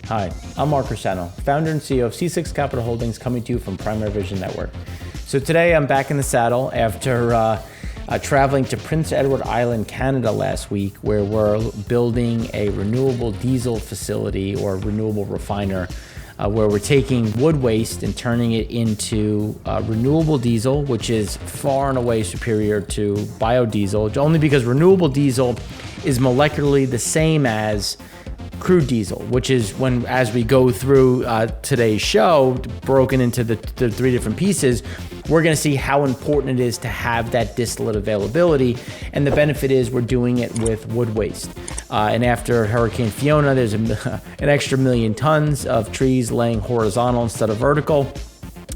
Hi, I'm Mark Rossano, founder and CEO of C6 Capital Holdings, coming to you from Primary Vision Network. So today I'm back in the saddle after traveling to Prince Edward Island, Canada last week, where we're building a renewable diesel facility or renewable refiner, where we're taking wood waste and turning it into renewable diesel, which is far and away superior to biodiesel, only because renewable diesel is molecularly the same as crude diesel, which is as we go through today's show, broken into the three different pieces, we're going to see how important it is to have that distillate availability. And the benefit is we're doing it with wood waste. And after Hurricane Fiona, there's an extra 1 million tons of trees laying horizontal instead of vertical.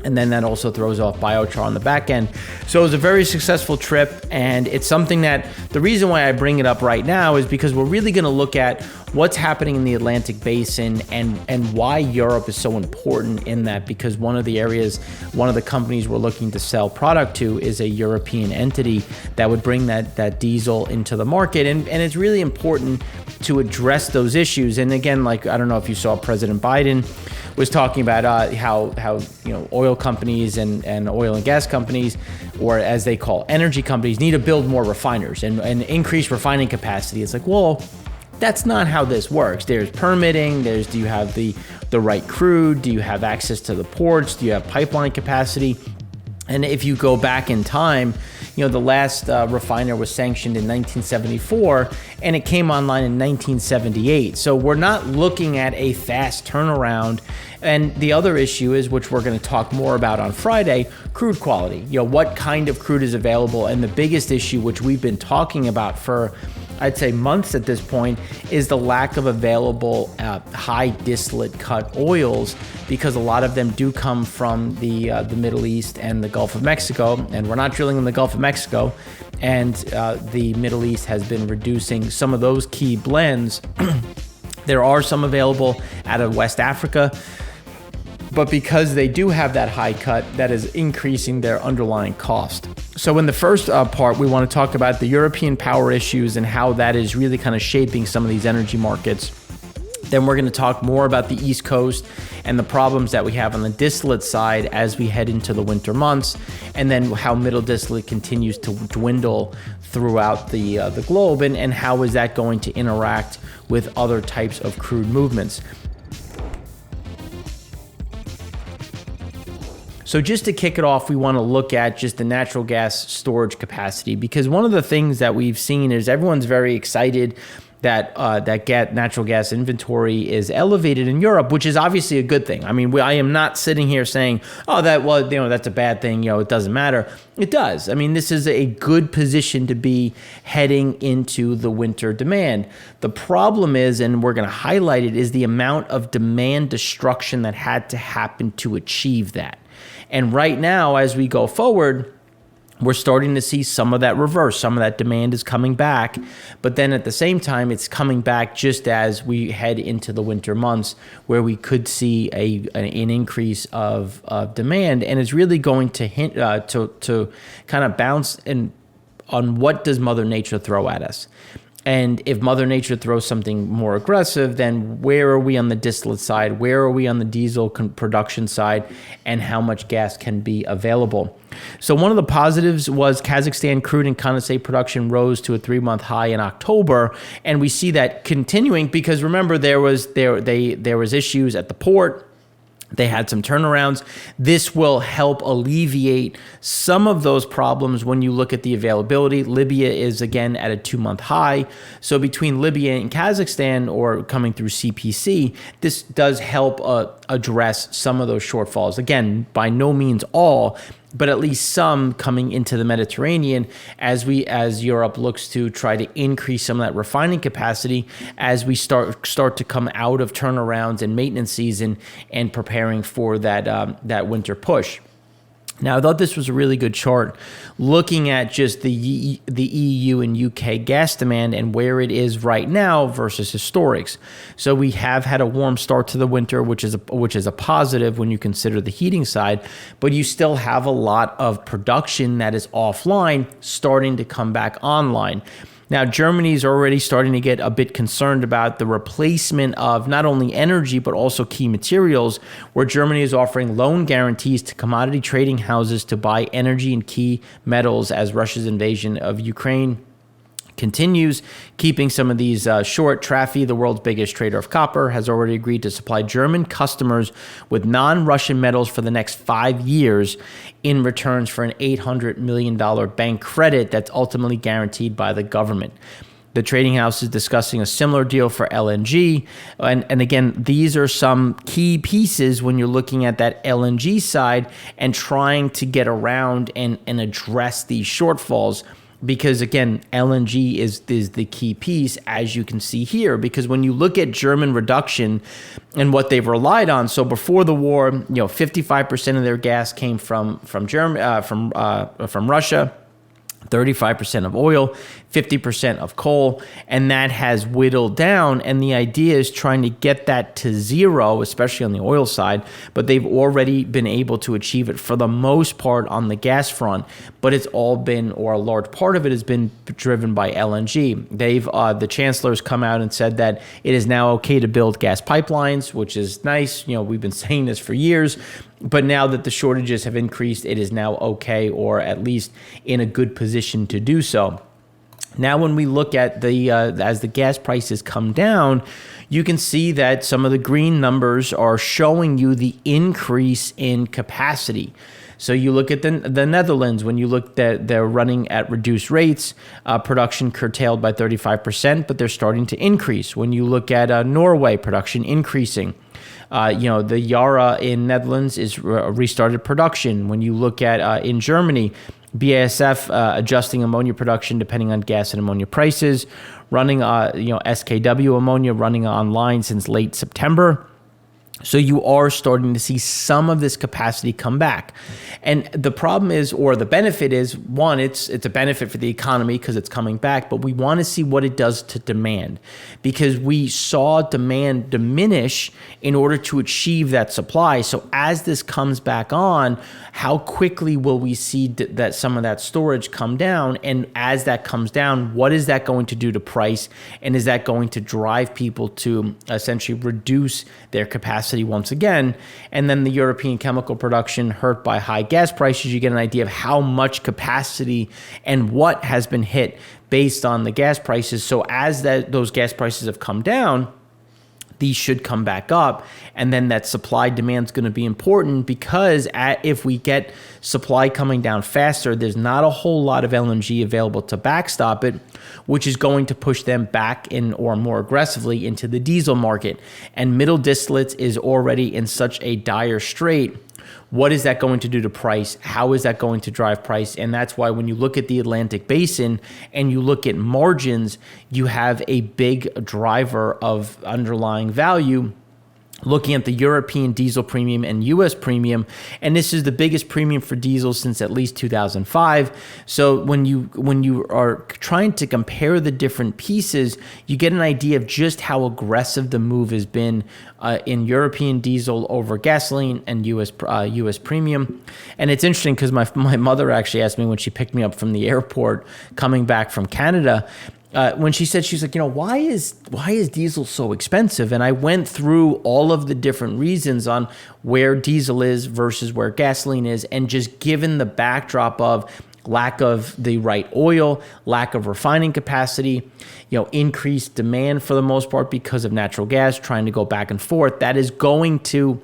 And then that also throws off biochar on the back end. So it was a very successful trip, and it's something that the reason why I bring it up right now is because we're really going to look at what's happening in the Atlantic Basin and why Europe is so important in that, because one of the companies we're looking to sell product to is a European entity that would bring that diesel into the market. And it's really important to address those issues. And again, like, I don't know if you saw President Biden was talking about how oil companies and oil and gas companies, or as they call energy companies, need to build more refiners and increase refining capacity. It's like, well, that's not how this works. There's permitting, do you have the right crude? Do you have access to the ports? Do you have pipeline capacity? And if you go back in time, the last refiner was sanctioned in 1974, and it came online in 1978. So we're not looking at a fast turnaround. And the other issue is, which we're going to talk more about on Friday, crude quality. What kind of crude is available? And the biggest issue, which we've been talking about for, I'd say, months at this point, is the lack of available high distillate cut oils, because a lot of them do come from the Middle East and the Gulf of Mexico, and we're not drilling in the Gulf of Mexico, and the Middle East has been reducing some of those key blends. There are some available out of West Africa, but because they do have that high cut, that is increasing their underlying cost. So in the first part, we want to talk about the European power issues and how that is really kind of shaping some of these energy markets. Then we're going to talk more about the East Coast and the problems that we have on the distillate side as we head into the winter months, and then how middle distillate continues to dwindle throughout the globe, and how is that going to interact with other types of crude movements. So just to kick it off, we want to look at just the natural gas storage capacity, because one of the things that we've seen is everyone's very excited that natural gas inventory is elevated in Europe, which is obviously a good thing. I mean, I am not sitting here saying, that's a bad thing. It doesn't matter. It does. I mean, this is a good position to be heading into the winter demand. The problem is, and we're going to highlight it, is the amount of demand destruction that had to happen to achieve that. And right now, as we go forward, we're starting to see some of that reverse. Some of that demand is coming back, but then at the same time, it's coming back just as we head into the winter months, where we could see an increase of demand, and it's really going to hint to kind of bounce on what does Mother Nature throw at us. And if Mother Nature throws something more aggressive, then where are we on the distillate side? Where are we on the diesel production side? And how much gas can be available? So one of the positives was Kazakhstan crude and condensate production rose to a 3-month high in October, and we see that continuing because remember there was issues at the port. They had some turnarounds. This will help alleviate some of those problems when you look at the availability. Libya is again at a 2-month high. So between Libya and Kazakhstan, or coming through CPC, this does help address some of those shortfalls. Again, by no means all, but at least some coming into the Mediterranean as Europe looks to try to increase some of that refining capacity as we start to come out of turnarounds and maintenance season and preparing for that winter push. Now, I thought this was a really good chart looking at just the EU and UK gas demand and where it is right now versus historics. So we have had a warm start to the winter, which is a positive when you consider the heating side, but you still have a lot of production that is offline starting to come back online. Now, Germany is already starting to get a bit concerned about the replacement of not only energy, but also key materials, where Germany is offering loan guarantees to commodity trading houses to buy energy and key metals as Russia's invasion of Ukraine continues, keeping some of these short. Trafi, the world's biggest trader of copper, has already agreed to supply German customers with non-Russian metals for the next 5 years in returns for an $800 million bank credit that's ultimately guaranteed by the government. The trading house is discussing a similar deal for LNG. And again, these are some key pieces when you're looking at that LNG side and trying to get around and address these shortfalls. Because again, LNG is the key piece, as you can see here. Because when you look at German reduction and what they've relied on, so before the war, 55% of their gas came from Russia. 35% of oil, 50% of coal, and that has whittled down. And the idea is trying to get that to zero, especially on the oil side, but they've already been able to achieve it for the most part on the gas front. But it's all been, or a large part of it has been driven by LNG. The chancellor's come out and said that it is now okay to build gas pipelines, which is nice. We've been saying this for years. But now that the shortages have increased, it is now okay, or at least in a good position to do so. Now, when we look at as the gas prices come down, you can see that some of the green numbers are showing you the increase in capacity. So you look at the Netherlands, when you look that they're running at reduced rates, production curtailed by 35%, but they're starting to increase. When you look at Norway, production increasing. The Yara in Netherlands is restarted production. When you look at in Germany, BASF adjusting ammonia production depending on gas and ammonia prices, running SKW ammonia running online since late September. So you are starting to see some of this capacity come back. And the problem is, or the benefit is, one, it's a benefit for the economy because it's coming back, but we want to see what it does to demand, because we saw demand diminish in order to achieve that supply. So as this comes back on, how quickly will we see that some of that storage come down? And as that comes down, what is that going to do to price? And is that going to drive people to essentially reduce their capacity once again? And then the European chemical production hurt by high gas prices, you get an idea of how much capacity and what has been hit based on the gas prices. So as those gas prices have come down, these should come back up, and then that supply demand is going to be important, because if we get supply coming down faster, there's not a whole lot of LNG available to backstop it, which is going to push them back in, or more aggressively, into the diesel market. And middle distillates is already in such a dire strait. What is that going to do to price? How is that going to drive price? And that's why when you look at the Atlantic Basin and you look at margins, you have a big driver of underlying value. Looking at the European diesel premium and U.S. premium, and this is the biggest premium for diesel since at least 2005. So when you are trying to compare the different pieces, you get an idea of just how aggressive the move has been in European diesel over gasoline and U.S. premium. And it's interesting because my mother actually asked me when she picked me up from the airport coming back from Canada. When she said, she's like, why is diesel so expensive? And I went through all of the different reasons on where diesel is versus where gasoline is. And just given the backdrop of lack of the right oil, lack of refining capacity, increased demand for the most part because of natural gas trying to go back and forth, that is going to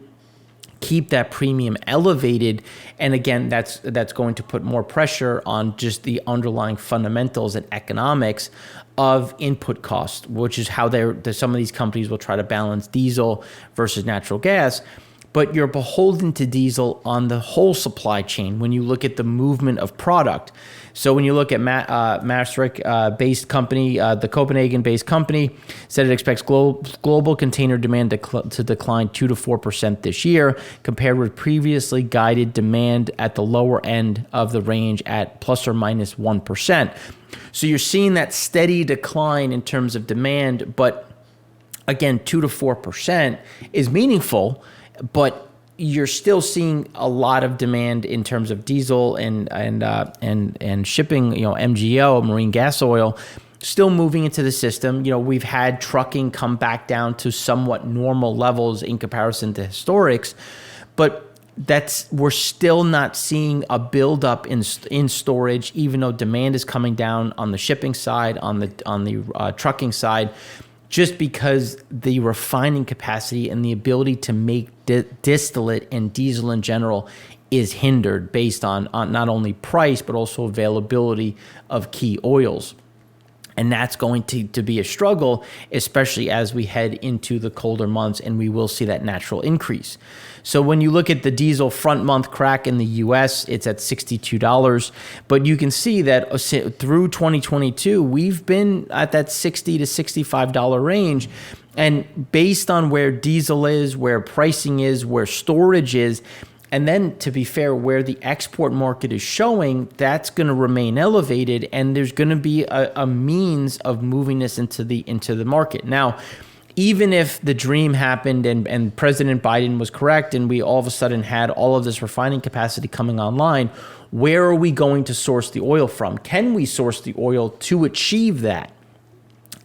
keep that premium elevated. And again, that's going to put more pressure on just the underlying fundamentals and economics of input cost, which is how some of these companies will try to balance diesel versus natural gas. But you're beholden to diesel on the whole supply chain when you look at the movement of product. So when you look at Maastricht-based company, the Copenhagen-based company said it expects global container demand to decline 2 to 4% this year, compared with previously guided demand at the lower end of the range at plus or minus 1%. So you're seeing that steady decline in terms of demand, but again, 2 to 4% is meaningful. But you're still seeing a lot of demand in terms of diesel and shipping, MGO, marine gas oil. still moving into the system. We've had trucking come back down to somewhat normal levels in comparison to historics, but we're still not seeing a buildup in storage, even though demand is coming down on the shipping side, on the trucking side, just because the refining capacity and the ability to make distillate and diesel in general is hindered based on not only price but also availability of key oils. And that's going to be a struggle, especially as we head into the colder months, and we will see that natural increase. So when you look at the diesel front month crack in the US, it's at $62. But you can see that through 2022, we've been at that $60 to $65 range. And based on where diesel is, where pricing is, where storage is, and then, to be fair, where the export market is showing, that's going to remain elevated, and there's going to be a means of moving this into the market. Now, even if the dream happened and President Biden was correct and we all of a sudden had all of this refining capacity coming online, where are we going to source the oil from? Can we source the oil to achieve that?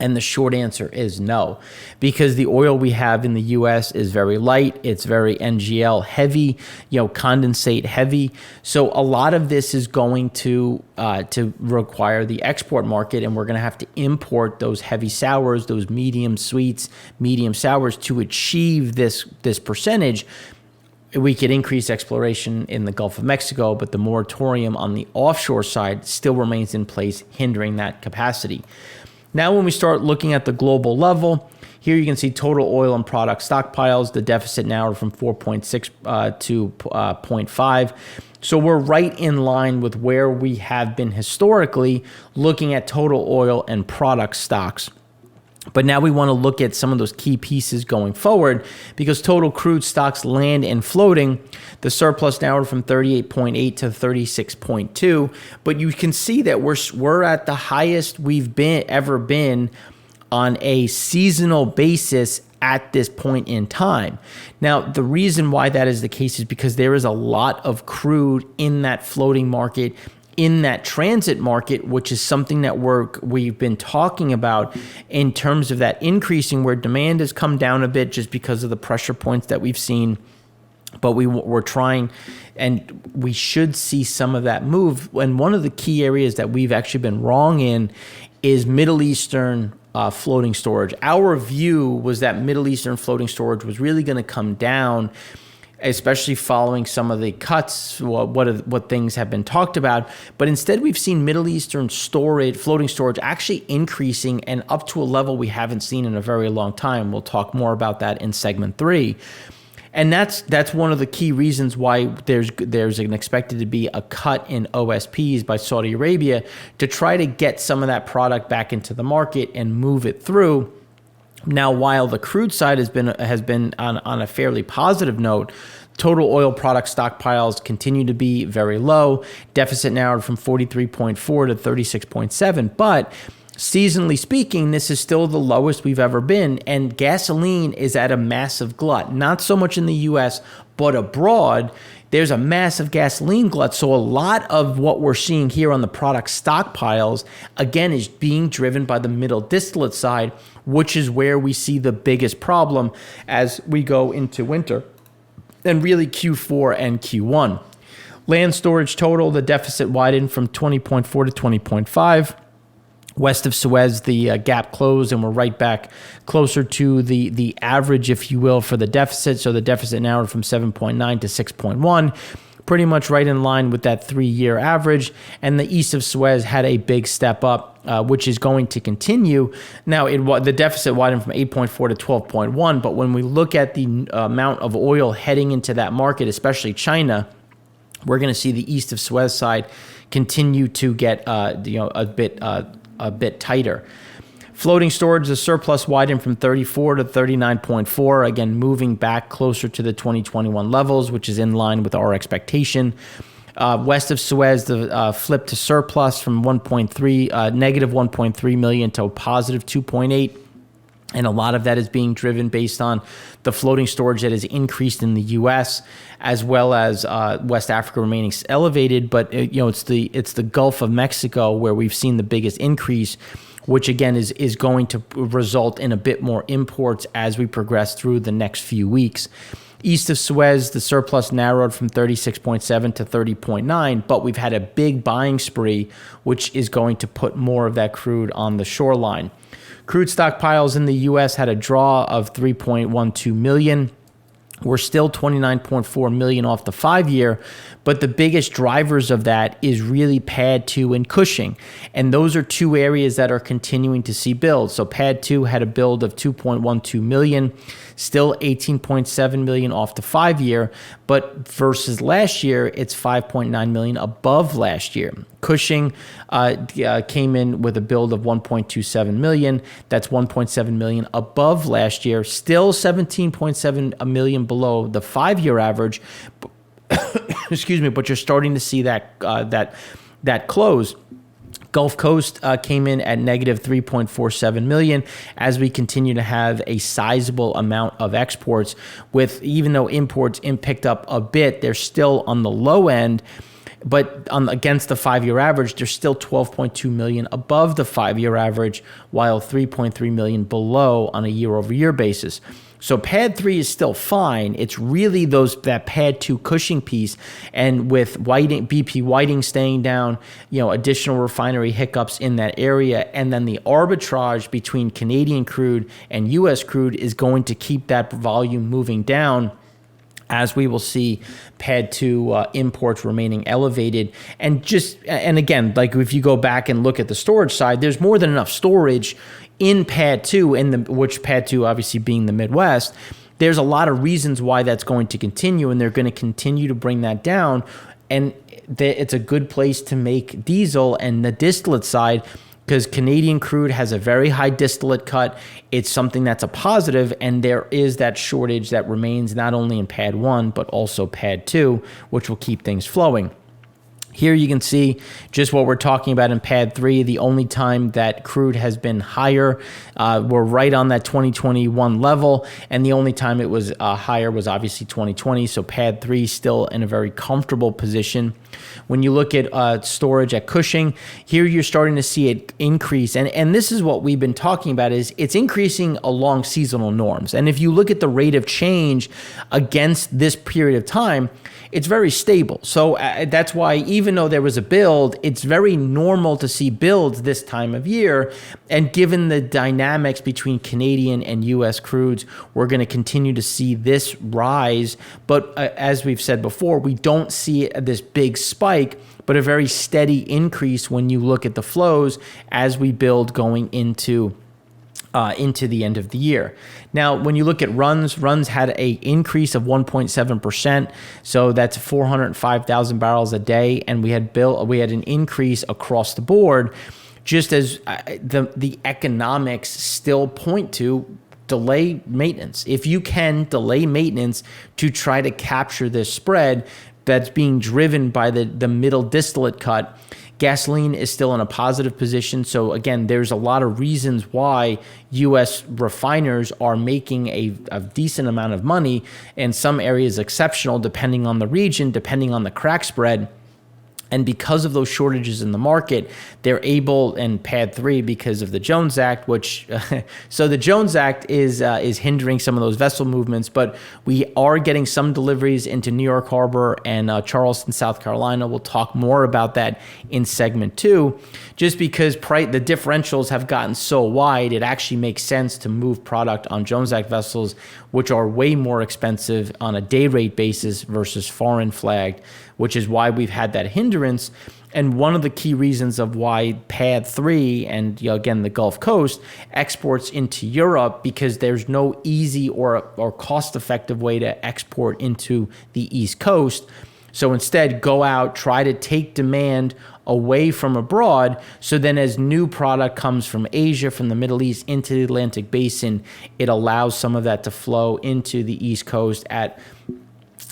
And the short answer is no, because the oil we have in the U.S. is very light. It's very NGL heavy, condensate heavy. So a lot of this is going to require the export market, and we're going to have to import those heavy sours, those medium sweets, medium sours to achieve this percentage. We could increase exploration in the Gulf of Mexico, but the moratorium on the offshore side still remains in place, hindering that capacity. Now, when we start looking at the global level, here you can see total oil and product stockpiles. The deficit now are from 4.6 to 0.5. So we're right in line with where we have been historically looking at total oil and product stocks. But now we want to look at some of those key pieces going forward, because total crude stocks, land and floating, the surplus now are from 38.8 to 36.2. But you can see that we're at the highest we've ever been on a seasonal basis at this point in time. Now, the reason why that is the case is because there is a lot of crude in that floating market, in that transit market, which is something that we've been talking about in terms of that increasing, where demand has come down a bit just because of the pressure points that we've seen. But we're trying, and we should see some of that move. And one of the key areas that we've actually been wrong in is Middle Eastern floating storage. Our view was that Middle Eastern floating storage was really going to come down, especially following some of the cuts, what things have been talked about. But instead, we've seen Middle Eastern floating storage actually increasing and up to a level we haven't seen in a very long time. We'll talk more about that in segment 3. And that's one of the key reasons why there's expected to be a cut in OSPs by Saudi Arabia to try to get some of that product back into the market and move it through. Now, while the crude side has been on a fairly positive note, total oil product stockpiles continue to be very low. Deficit narrowed from 43.4 to 36.7. But seasonally speaking, this is still the lowest we've ever been. And gasoline is at a massive glut, not so much in the U.S., but abroad. There's a massive gasoline glut. So a lot of what we're seeing here on the product stockpiles, again, is being driven by the middle distillate side, which is where we see the biggest problem as we go into winter and really Q4 and Q1. Land storage total, the deficit widened from 20.4 to 20.5. West of Suez, the gap closed, and we're right back closer to the average, if you will, for the deficit. So the deficit narrowed from 7.9 to 6.1, pretty much right in line with that 3-year average. And the east of Suez had a big step up, which is going to continue. Now, the deficit widened from 8.4 to 12.1, but when we look at the amount of oil heading into that market, especially China, we're going to see the east of Suez side continue to get a bit tighter. Floating storage, the surplus widened from 34 to 39.4, again, moving back closer to the 2021 levels, which is in line with our expectation. West of Suez, the flip to surplus from negative 1.3 million to a positive 2.8. And a lot of that is being driven based on the floating storage that has increased in the U.S., as well as West Africa remaining elevated. But it's the Gulf of Mexico where we've seen the biggest increase, which again is going to result in a bit more imports as we progress through the next few weeks. East of Suez, the surplus narrowed from 36.7 to 30.9, but we've had a big buying spree, which is going to put more of that crude on the shoreline. Crude stockpiles in the U.S. had a draw of 3.12 million. We're still 29.4 million off the 5-year, but the biggest drivers of that is really Pad 2 and Cushing. And those are two areas that are continuing to see builds. So Pad 2 had a build of 2.12 million, still 18.7 million off the 5-year, but versus last year, it's 5.9 million above last year. Cushing came in with a build of 1.27 million. That's 1.7 million above last year, still 17.7 million below the 5-year average. Excuse me, but you're starting to see that close. Gulf Coast came in at negative 3.47 million as we continue to have a sizable amount of exports. With even though imports picked up a bit, they're still on the low end. But against the 5-year average, they're still 12.2 million above the 5-year average, while 3.3 million below on a year-over-year basis. So Pad 3 is still fine. It's really that Pad 2 Cushing piece, and with BP Whiting staying down, additional refinery hiccups in that area, and then the arbitrage between Canadian crude and U.S. crude is going to keep that volume moving down, as we will see Pad 2 imports remaining elevated. And again, like if you go back and look at the storage side, there's more than enough storage in Pad 2, which Pad 2 obviously being the Midwest. There's a lot of reasons why that's going to continue, and they're going to continue to bring that down. And it's a good place to make diesel and the distillate side, because Canadian crude has a very high distillate cut. It's something that's a positive, and there is that shortage that remains not only in Pad 1, but also Pad 2, which will keep things flowing. Here you can see just what we're talking about in Pad 3. The only time that crude has been higher, we're right on that 2021 level, and the only time it was higher was obviously 2020. So Pad 3 still in a very comfortable position. When you look at storage at Cushing, here you're starting to see it increase, and this is what we've been talking about, is it's increasing along seasonal norms. And if you look at the rate of change against this period of time, it's very stable. So that's why even though there was a build, it's very normal to see builds this time of year. And given the dynamics between Canadian and U.S. crudes, we're going to continue to see this rise. But as we've said before, we don't see this big spike, but a very steady increase when you look at the flows as we build going into the end of the year. Now, when you look at runs had a increase of 1.7%, so that's 405,000 barrels a day, and we had an increase across the board, just as the economics still point to delay maintenance. If you can delay maintenance to try to capture this spread that's being driven by the middle distillate cut, gasoline is still in a positive position. So again, there's a lot of reasons why U.S. refiners are making a decent amount of money, and some areas exceptional depending on the region, depending on the crack spread. And because of those shortages in the market, they're able, and Pad 3 because of the Jones Act, which so the Jones Act is hindering some of those vessel movements, but we are getting some deliveries into New York Harbor and Charleston, South Carolina. We'll talk more about that in segment 2. Just because the differentials have gotten so wide, it actually makes sense to move product on Jones Act vessels, which are way more expensive on a day rate basis versus foreign flagged, which is why we've had that hindrance. And one of the key reasons of why Pad 3 and again the Gulf Coast exports into Europe, because there's no easy or cost-effective way to export into the East Coast. So instead, go out, try to take demand away from abroad. So then as new product comes from Asia, from the Middle East into the Atlantic Basin, it allows some of that to flow into the East Coast at,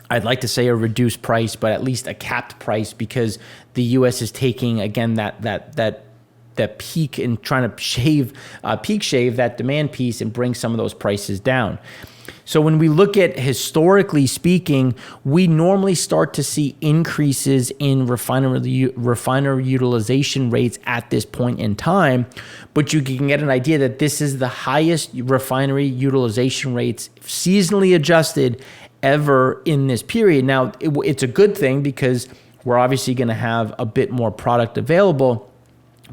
I'd like to say, a reduced price, but at least a capped price, because the U.S. is taking, again, that peak and trying to peak shave that demand piece and bring some of those prices down. So when we look at historically speaking, we normally start to see increases in refinery utilization rates at this point in time, but you can get an idea that this is the highest refinery utilization rates seasonally adjusted ever in this period. Now, it's a good thing because we're obviously going to have a bit more product available,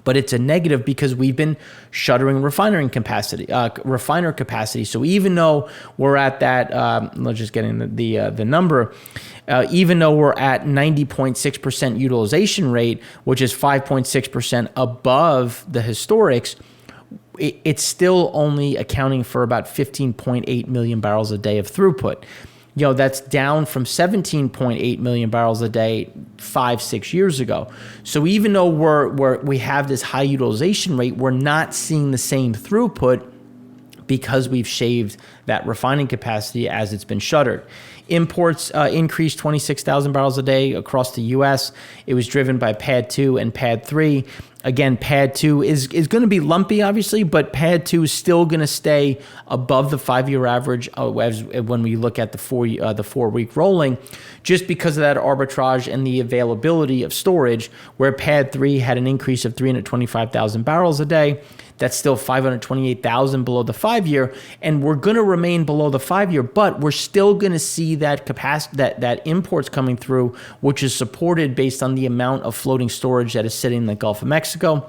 but it's a negative because we've been shuttering refiner capacity. So even though we're at that, let's just get in the number, even though we're at 90.6% utilization rate, which is 5.6% above the historics, it's still only accounting for about 15.8 million barrels a day of throughput. That's down from 17.8 million barrels a day 5-6 years ago. So even though we have this high utilization rate, we're not seeing the same throughput because we've shaved that refining capacity as it's been shuttered. Imports increased 26,000 barrels a day across the U.S. It was driven by PADD 2 and PADD 3. Again, PADD 2 is going to be lumpy, obviously, but PADD 2 is still going to stay above the 5-year average when we look at the 4-week rolling, just because of that arbitrage and the availability of storage, where PADD 3 had an increase of 325,000 barrels a day. That's still 528,000 below the 5-year, and we're going to remain below the 5-year, but we're still going to see that capacity, that imports coming through, which is supported based on the amount of floating storage that is sitting in the Gulf of Mexico.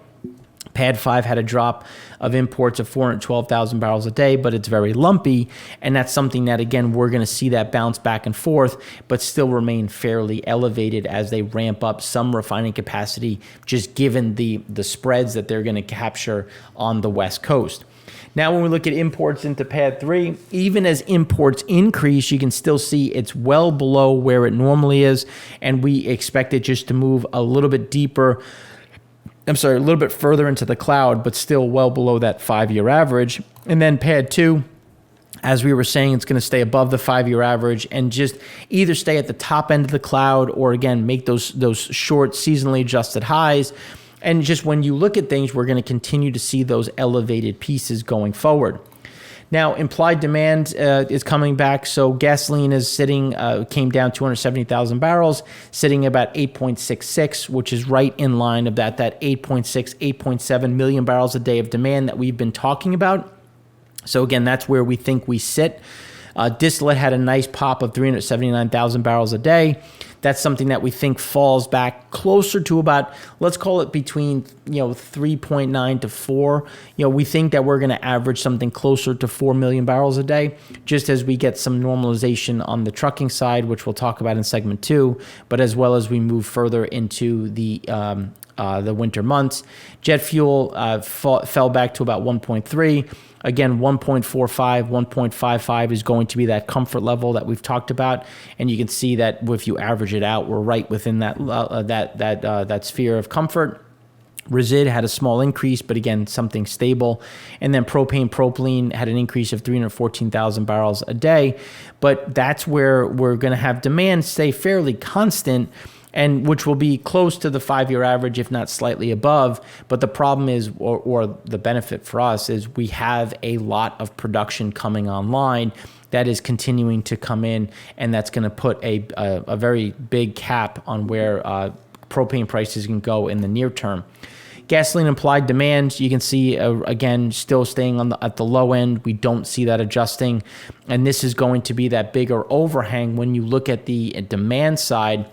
PADD 5 had a drop of imports of 412,000 barrels a day, but it's very lumpy, and that's something that, again, we're going to see that bounce back and forth, but still remain fairly elevated as they ramp up some refining capacity, just given the spreads that they're going to capture on the West Coast. Now, when we look at imports into PADD 3, even as imports increase, you can still see it's well below where it normally is, and we expect it just to move a little bit deeper. A little bit further into the cloud, but still well below that 5-year average. And then PADD 2, as we were saying, it's going to stay above the 5-year average and just either stay at the top end of the cloud or, again, make those short seasonally adjusted highs. And just when you look at things, we're going to continue to see those elevated pieces going forward. Now, implied demand is coming back. So gasoline is came down 270,000 barrels, sitting about 8.66, which is right in line of that 8.6, 8.7 million barrels a day of demand that we've been talking about. So again, that's where we think we sit. Distillate had a nice pop of 379,000 barrels a day. That's something that we think falls back closer to about, let's call it between 3.9 to 4. We think that we're going to average something closer to 4 million barrels a day, just as we get some normalization on the trucking side, which we'll talk about in segment 2, but as well as we move further into the winter months. Jet fuel fell back to about 1.3. Again, 1.45, 1.55 is going to be that comfort level that we've talked about, and you can see that if you average it out, we're right within that sphere of comfort. Resid had a small increase, but again, something stable. And then propane-propylene had an increase of 314,000 barrels a day, but that's where we're going to have demand stay fairly constant, and which will be close to the 5-year average, if not slightly above. But the problem is, or the benefit for us, is we have a lot of production coming online that is continuing to come in, and that's going to put a very big cap on where propane prices can go in the near term. Gasoline implied demand, you can see, again, still staying at the low end. We don't see that adjusting, and this is going to be that bigger overhang when you look at the demand side,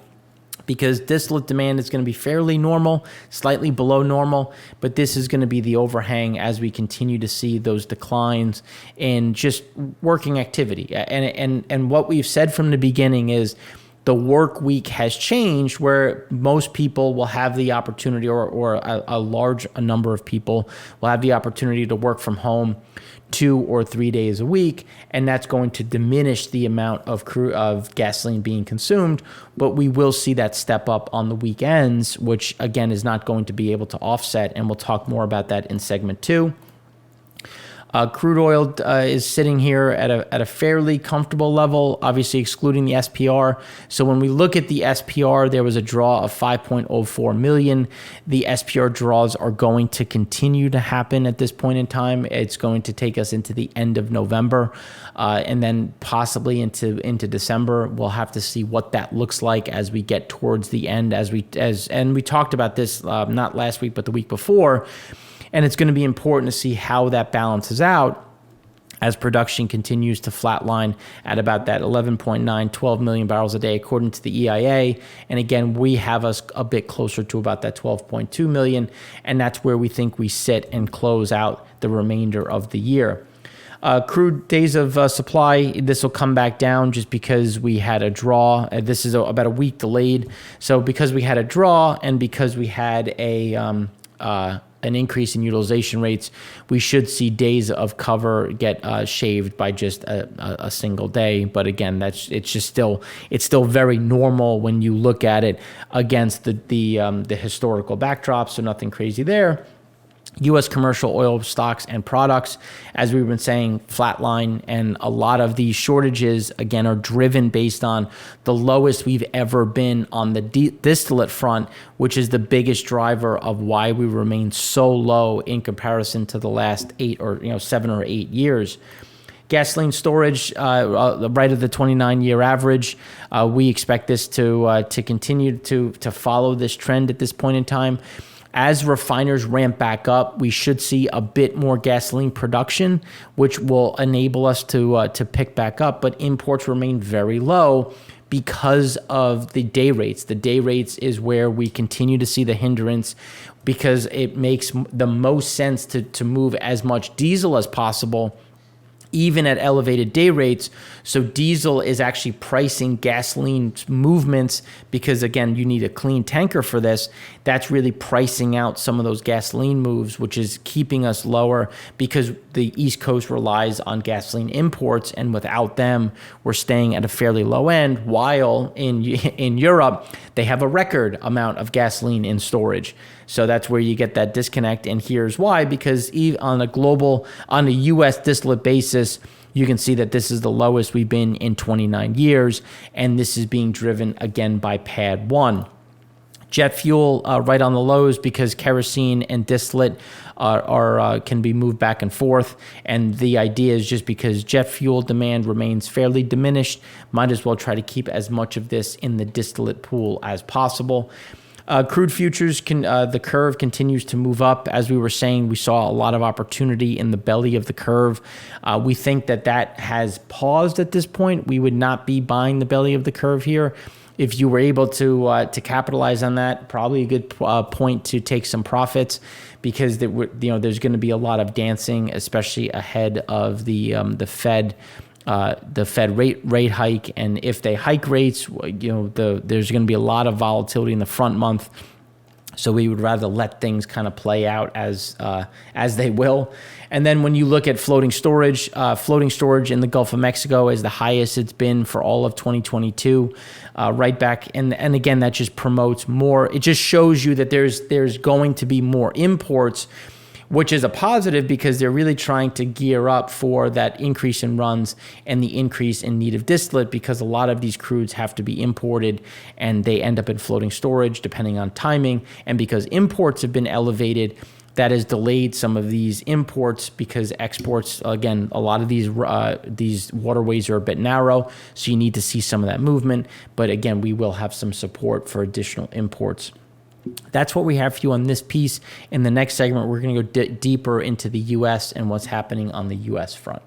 because distillate demand is going to be fairly normal, slightly below normal, but this is going to be the overhang as we continue to see those declines in just working activity. And what we've said from the beginning is the work week has changed, where most people will have the opportunity, or a large number of people will have the opportunity to work from home 2 or 3 days a week, and that's going to diminish the amount of gasoline being consumed, but we will see that step up on the weekends, which again is not going to be able to offset, and we'll talk more about that in segment 2. Crude oil is sitting here at a fairly comfortable level, obviously excluding the SPR. So when we look at the SPR, there was a draw of 5.04 million. The SPR draws are going to continue to happen at this point in time. It's going to take us into the end of November, and then possibly into December. We'll have to see what that looks like as we get towards the end. And we talked about this not last week but the week before. And it's going to be important to see how that balances out as production continues to flatline at about that 11.9, 12 million barrels a day, according to the EIA. And again, we have us a bit closer to about that 12.2 million. And that's where we think we sit and close out the remainder of the year. Crude days of supply, this will come back down just because we had a draw. This is about a week delayed. So because we had a draw and because we had an increase in utilization rates, we should see days of cover get shaved by just a single day. But again, it's still very normal when you look at it against the historical backdrop. So nothing crazy there. U.S. commercial oil stocks and products, as we've been saying, flatline, and a lot of these shortages, again, are driven based on the lowest we've ever been on the distillate front, which is the biggest driver of why we remain so low in comparison to the last 7 or 8 years. Gasoline storage, right at the 29-year average. We expect this to continue to follow this trend at this point in time. As refiners ramp back up, we should see a bit more gasoline production, which will enable us to pick back up. But imports remain very low because of the day rates. The day rates is where we continue to see the hindrance, because it makes the most sense to move as much diesel as possible, even at elevated day rates. So diesel is actually pricing gasoline movements, because again, you need a clean tanker for this. That's really pricing out some of those gasoline moves, which is keeping us lower, because the East Coast relies on gasoline imports, and without them, we're staying at a fairly low end, while in Europe, they have a record amount of gasoline in storage. So that's where you get that disconnect. And here's why: because on a U.S. distillate basis, you can see that this is the lowest we've been in 29 years. And this is being driven again by PADD 1. Jet fuel right on the lows, because kerosene and distillate can be moved back and forth. And the idea is, just because jet fuel demand remains fairly diminished, might as well try to keep as much of this in the distillate pool as possible. Crude futures, the curve continues to move up. As we were saying, we saw a lot of opportunity in the belly of the curve. We think that has paused at this point. We would not be buying the belly of the curve here. If you were able to capitalize on that, probably a good point to take some profits, because there's going to be a lot of dancing, especially ahead of the Fed. The Fed rate hike, and if they hike rates, there's going to be a lot of volatility in the front month. So we would rather let things kind of play out as they will. And then when you look at floating storage in the Gulf of Mexico is the highest it's been for all of 2022, right back. And again, that just promotes more. It just shows you that there's going to be more imports, which is a positive, because they're really trying to gear up for that increase in runs and the increase in need of distillate, because a lot of these crudes have to be imported and they end up in floating storage depending on timing. And because imports have been elevated, that has delayed some of these imports, because exports, again, a lot of these waterways are a bit narrow, so you need to see some of that movement. But again, we will have some support for additional imports. That's what we have for you on this piece. In the next segment, we're going to go deeper into the U.S. and what's happening on the U.S. front.